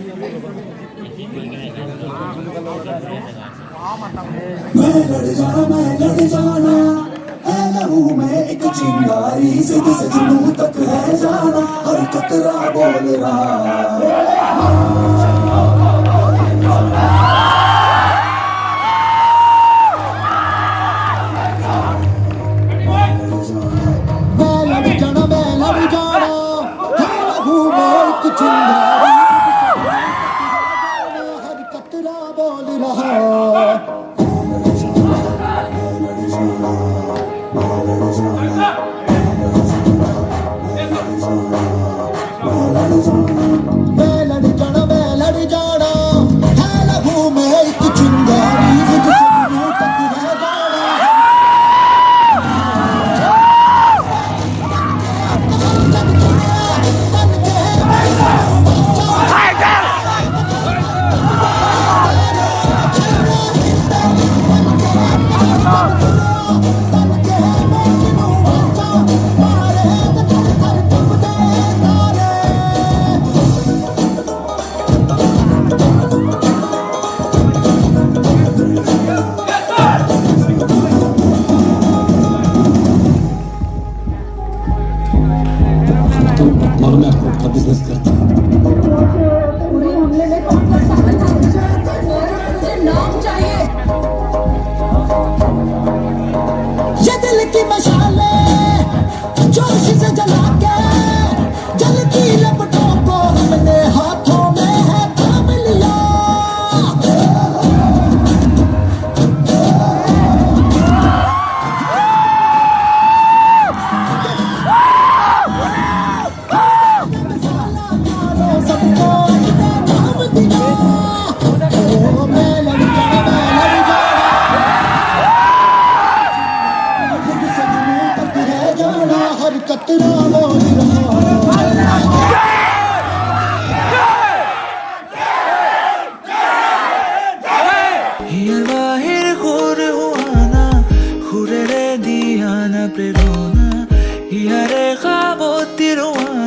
मैं लड़ जाना है लहू में एक चिंगारी जिद से जुनू तक है जाना हर कतरा बोल रहा मैं लड़ जाना है लहू में एक चिंगारी हर कतरा बोल रहा मैं लड़ जाना है लहू में एक चिंगारी जिद से जुनू तक है जाना